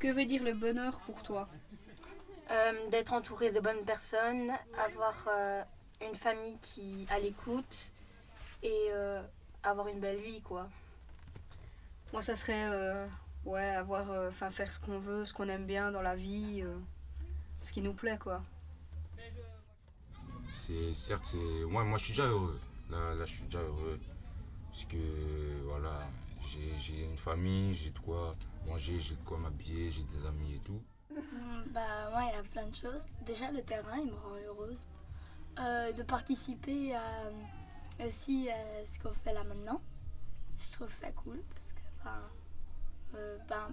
Que veut dire le bonheur pour toi? D'être entouré de bonnes personnes, avoir une famille qui à l'écoute et avoir une belle vie, quoi. Moi, ça serait ouais, avoir, faire ce qu'on veut, ce qu'on aime bien dans la vie, ce qui nous plaît, quoi. C'est certes, moi je suis déjà heureux. Là, je suis déjà heureux. Parce que voilà, j'ai une famille, j'ai de quoi manger, j'ai de quoi m'habiller, j'ai des amis et tout. Bah moi il y a plein de choses. Déjà le terrain il me rend heureuse. De participer aussi à ce qu'on fait là maintenant. Je trouve ça cool parce que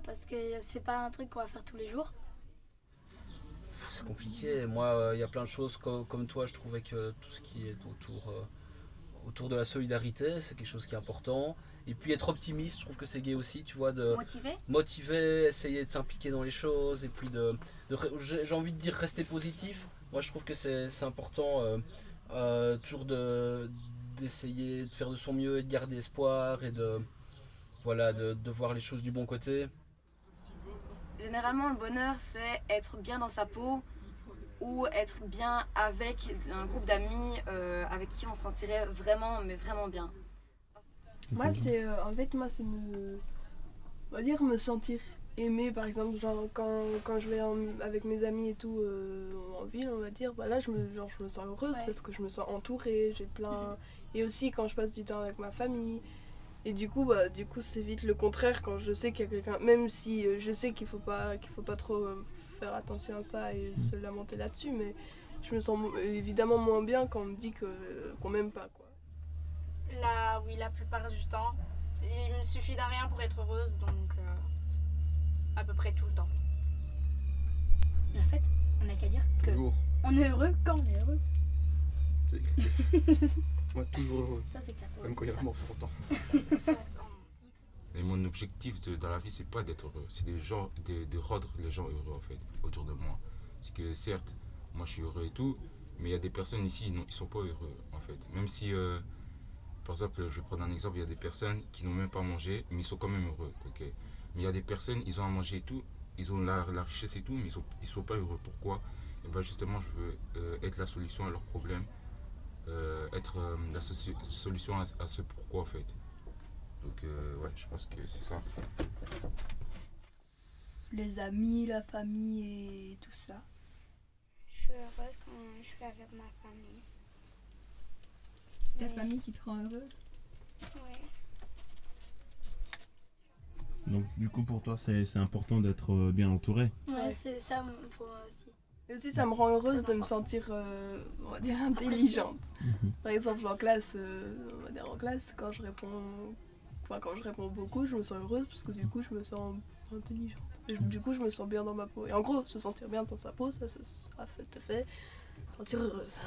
parce que c'est pas un truc qu'on va faire tous les jours. C'est compliqué. Moi, il y a plein de choses comme toi, je trouvais que tout ce qui est autour de la solidarité, c'est quelque chose qui est important. Et puis être optimiste, je trouve que c'est gai aussi, tu vois, de motiver, essayer de s'impliquer dans les choses, et puis j'ai envie de dire rester positif. Moi, je trouve que c'est important toujours d'essayer de faire de son mieux et de garder espoir et de voir les choses du bon côté. Généralement, le bonheur, c'est être bien dans sa peau ou être bien avec un groupe d'amis avec qui on se sentirait vraiment, mais vraiment bien. Moi, c'est c'est on va dire me sentir aimé, par exemple, genre quand je vais avec mes amis et tout en ville, on va dire, bah là je me sens heureuse parce que je me sens entourée, j'ai plein, et aussi quand je passe du temps avec ma famille. Et du coup c'est vite le contraire quand je sais qu'il y a quelqu'un, même si je sais qu'il faut pas trop faire attention à ça et se lamenter là-dessus, mais je me sens évidemment moins bien quand on me dit qu'on m'aime pas, quoi. Là, oui, la plupart du temps. Il me suffit d'un rien pour être heureuse, donc à peu près tout le temps. En fait, on n'a qu'à dire que Toujours. on est heureux quand on est heureux. Moi, toujours heureux. Ça, c'est clair. Même quand il y a vraiment longtemps. Et mon objectif dans la vie, c'est pas d'être heureux, c'est de rendre les gens heureux en fait, autour de moi. Parce que certes, moi je suis heureux et tout, mais il y a des personnes ici, ils sont pas heureux en fait. Même si, par exemple, je vais prendre un exemple, il y a des personnes qui n'ont même pas mangé, mais ils sont quand même heureux, ok. Mais il y a des personnes, ils ont à manger et tout, ils ont la richesse et tout, mais ils sont pas heureux. Pourquoi? Et ben justement, je veux être la solution à leurs problèmes, être la solution à ce pourquoi en fait. Donc ouais, je pense que c'est ça. Les amis, la famille et tout ça. Je suis heureuse quand je suis avec ma famille. C'est ta famille qui te rend heureuse? Ouais. Donc du coup pour toi c'est important d'être bien entouré. Ouais, c'est ça pour moi aussi. Et aussi ça me rend heureuse de me sentir on va dire intelligente. Par exemple en classe, quand je réponds beaucoup, je me sens heureuse parce que du coup je me sens intelligente. Et du coup je me sens bien dans ma peau. Et en gros, se sentir bien dans sa peau, ça te fait sentir heureuse.